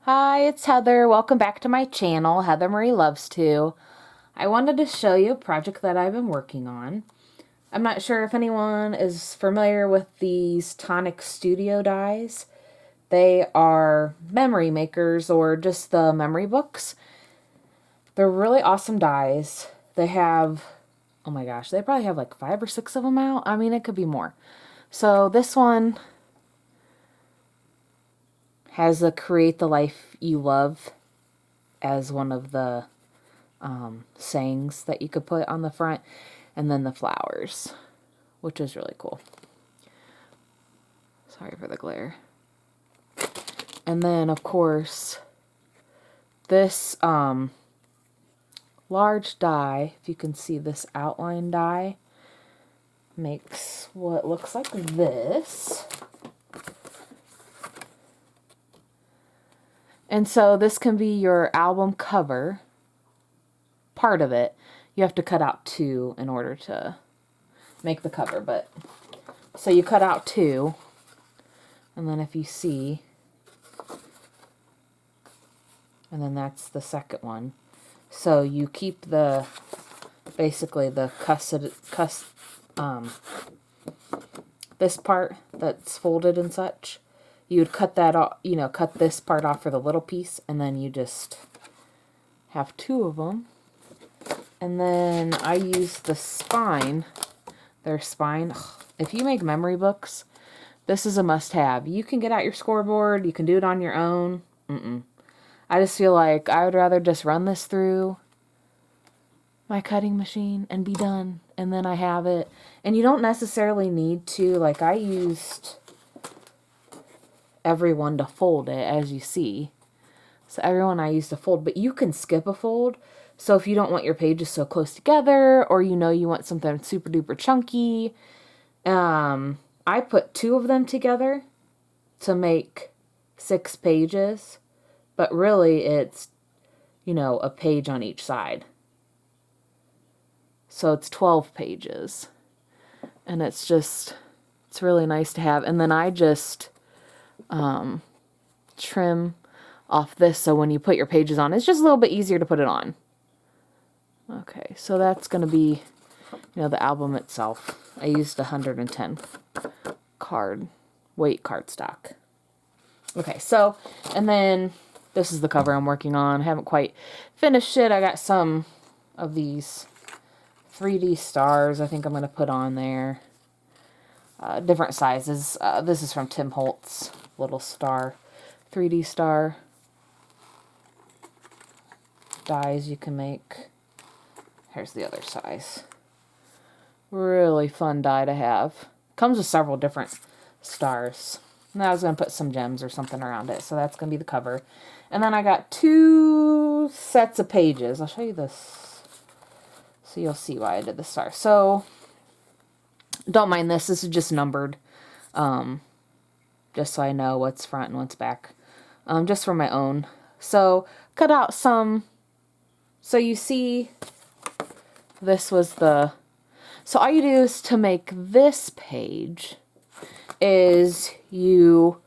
Hi, it's Heather. Welcome back to my channel, Heather Marie Loves To. I wanted to show you a project that I've been working on. I'm not sure if anyone is familiar with these Tonic Studio dies. They are memory makers or just the memory books. They're really awesome dies. They have, oh my gosh, they probably have like 5 or 6 of them out. I mean, it could be more. So this one has a create the life you love as one of the sayings that you could put on the front, and then the flowers, which is really cool. Sorry for the glare. And then of course this large die, if you can see this outline die, makes what looks like this. And so this can be your album cover, part of it. You have to cut out 2 in order to make the cover, but so you cut out 2, and then if you see, and then that's the second one. So you keep the, basically the this part that's folded and such. You would cut that off, cut this part off for the little piece, and then you just have 2 of them. And then I use the spine, their spine. If you make memory books, this is a must-have. You can get out your scoreboard, you can do it on your own. I just feel like I would rather just run this through my cutting machine and be done, and then I have it. And you don't necessarily need to, like I used everyone to fold it, as you see. So everyone I used to fold, but you can skip a fold. So if you don't want your pages so close together, or you want something super duper chunky, I put 2 of them together to make 6 pages, but really it's, a page on each side. So it's 12 pages, and it's really nice to have. And then I just trim off this, so when you put your pages on, it's just a little bit easier to put it on. Okay, so that's going to be, the album itself. I used 110 weight cardstock. Okay, so, and then this is the cover I'm working on. I haven't quite finished it. I got some of these 3D stars I think I'm going to put on there. Different sizes. This is from Tim Holtz, little star, 3D star dies you can make. Here's the other size. Really fun die to have. Comes with several different stars. And I was going to put some gems or something around it, so that's going to be the cover. And then I got 2 sets of pages. I'll show you this so you'll see why I did the star. So don't mind this. This is just numbered. Just so I know what's front and what's back. Just for my own. So cut out some. So you see, this was the, so all you do is to make this page is you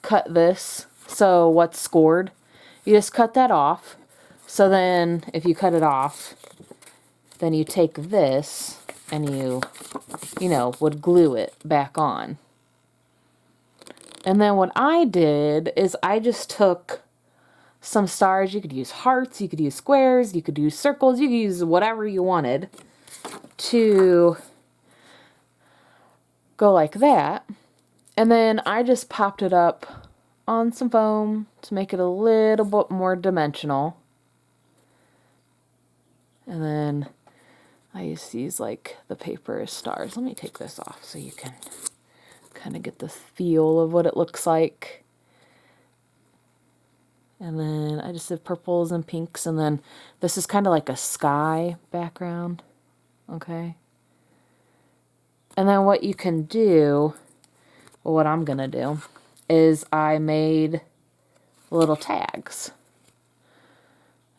cut this. So what's scored, you just cut that off. So then if you cut it off, then you take this and you would glue it back on. And then what I did is I just took some stars. You could use hearts, you could use squares, you could use circles, you could use whatever you wanted to go like that. And then I just popped it up on some foam to make it a little bit more dimensional. And then I used to use like the paper as stars. Let me take this off so you can kind of get the feel of what it looks like. And then I just did purples and pinks, and then this is kind of like a sky background. Okay. And then what you can do, well, what I'm going to do, is I made little tags.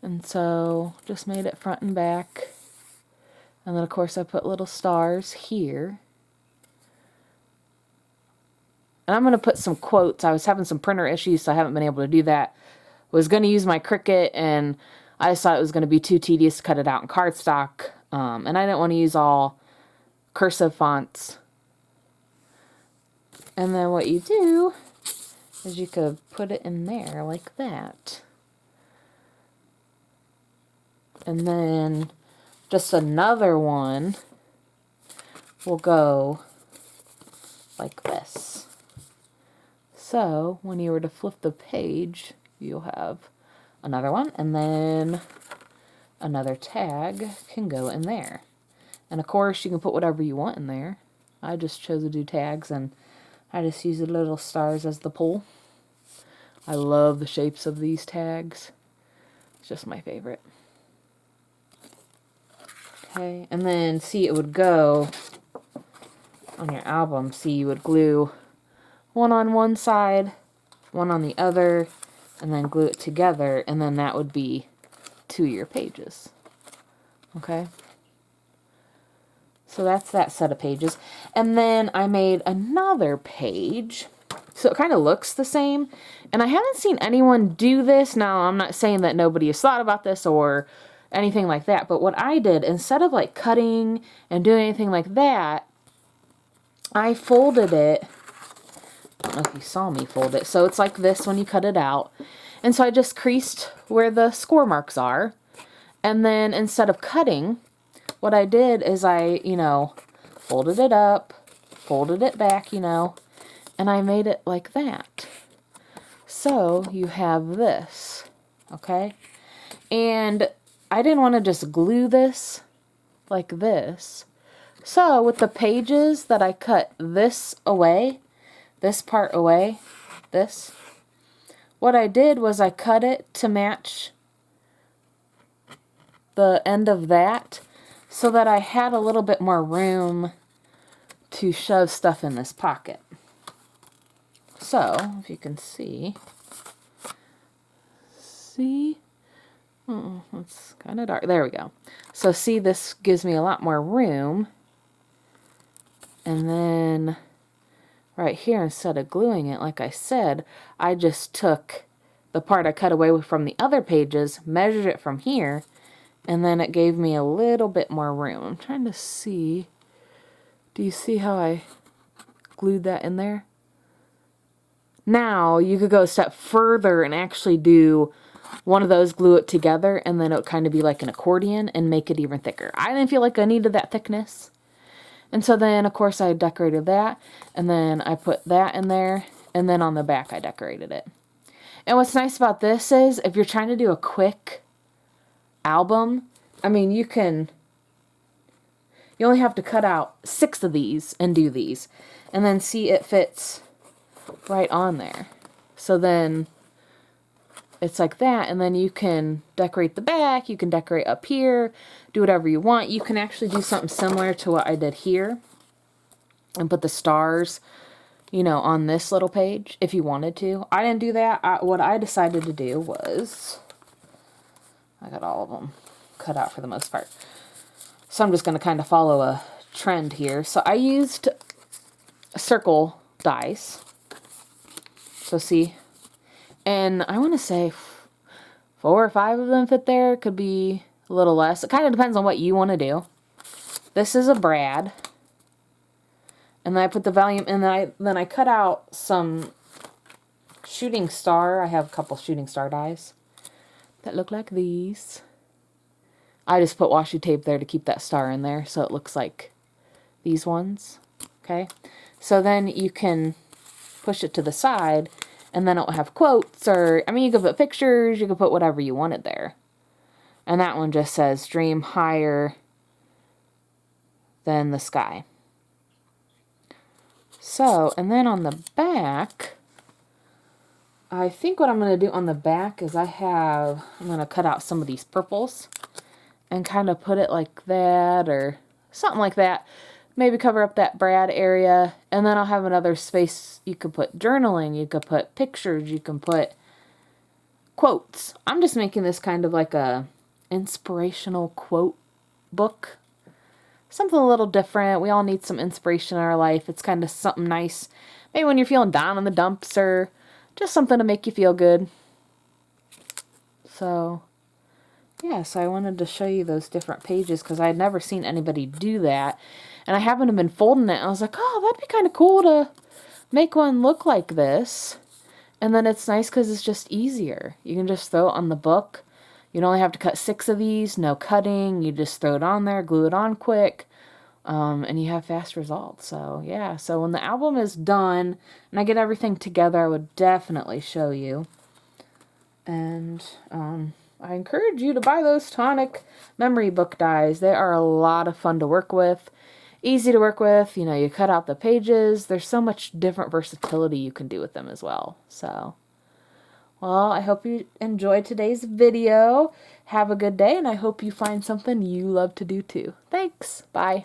And so just made it front and back. And then of course I put little stars here. And I'm going to put some quotes. I was having some printer issues, so I haven't been able to do that. was going to use my Cricut, and I just thought it was going to be too tedious to cut it out in cardstock. And I didn't want to use all cursive fonts. And then what you do is you could put it in there like that. And then just another one will go like this. So when you were to flip the page, you'll have another one, and then another tag can go in there. And of course you can put whatever you want in there. I just chose to do tags, and I just use the little stars as the pull. I love the shapes of these tags. It's just my favorite. Okay, and then see, it would go on your album. See, you would glue one on one side, one on the other, and then glue it together, and then that would be 2 of your pages. Okay? So that's that set of pages. And then I made another page. So it kind of looks the same. And I haven't seen anyone do this. Now, I'm not saying that nobody has thought about this or anything like that. But what I did, instead of like cutting and doing anything like that, I folded it. I don't know if you saw me fold it. So it's like this when you cut it out. And so I just creased where the score marks are. And then instead of cutting, what I did is I, folded it up, folded it back, and I made it like that. So you have this, okay? And I didn't want to just glue this like this. So with the pages that I cut this away, this part away, this, what I did was I cut it to match the end of that so that I had a little bit more room to shove stuff in this pocket. So, if you can see, oh, it's kind of dark. There we go. So see, this gives me a lot more room. And then right here, instead of gluing it, like I said, I just took the part I cut away from the other pages, measured it from here, and then it gave me a little bit more room. I'm trying to see. Do you see how I glued that in there? Now, you could go a step further and actually do one of those, glue it together, and then it would kind of be like an accordion and make it even thicker. I didn't feel like I needed that thickness. And so then, of course, I decorated that, and then I put that in there, and then on the back I decorated it. And what's nice about this is, if you're trying to do a quick album, I mean, you only have to cut out 6 of these and do these. And then see, it fits right on there. So then it's like that, and then you can decorate the back, you can decorate up here, do whatever you want. You can actually do something similar to what I did here and put the stars, on this little page if you wanted to. I didn't do that. What I decided to do was, I got all of them cut out for the most part. So I'm just going to kind of follow a trend here. So I used circle dies. So see, and I want to say 4 or 5 of them fit there. Could be a little less. It kind of depends on what you want to do. This is a brad. And then I put the volume, and then I cut out some shooting star. I have a couple shooting star dies that look like these. I just put washi tape there to keep that star in there so it looks like these ones. Okay, so then you can push it to the side, and then it'll have quotes, or, you could put pictures, you could put whatever you wanted there. And that one just says, dream higher than the sky. So, and then on the back, I think what I'm going to do on the back is I'm going to cut out some of these purples and kind of put it like that, or something like that. Maybe cover up that brad area, and then I'll have another space. You could put journaling, you could put pictures, you can put quotes. I'm just making this kind of like a inspirational quote book. Something a little different. We all need some inspiration in our life. It's kind of something nice. Maybe when you're feeling down in the dumps, or just something to make you feel good. So yeah, so I wanted to show you those different pages because I had never seen anybody do that. And I happened to have been folding it. And I was like, oh, that'd be kind of cool to make one look like this. And then it's nice because it's just easier. You can just throw it on the book. You only have to cut 6 of these, no cutting. You just throw it on there, glue it on quick, and you have fast results. So yeah, so when the album is done and I get everything together, I would definitely show you. And I encourage you to buy those Tonic memory book dies. They are a lot of fun to work with. Easy to work with. You know, you cut out the pages. There's so much different versatility you can do with them as well. So, well, I hope you enjoyed today's video. Have a good day, and I hope you find something you love to do too. Thanks. Bye.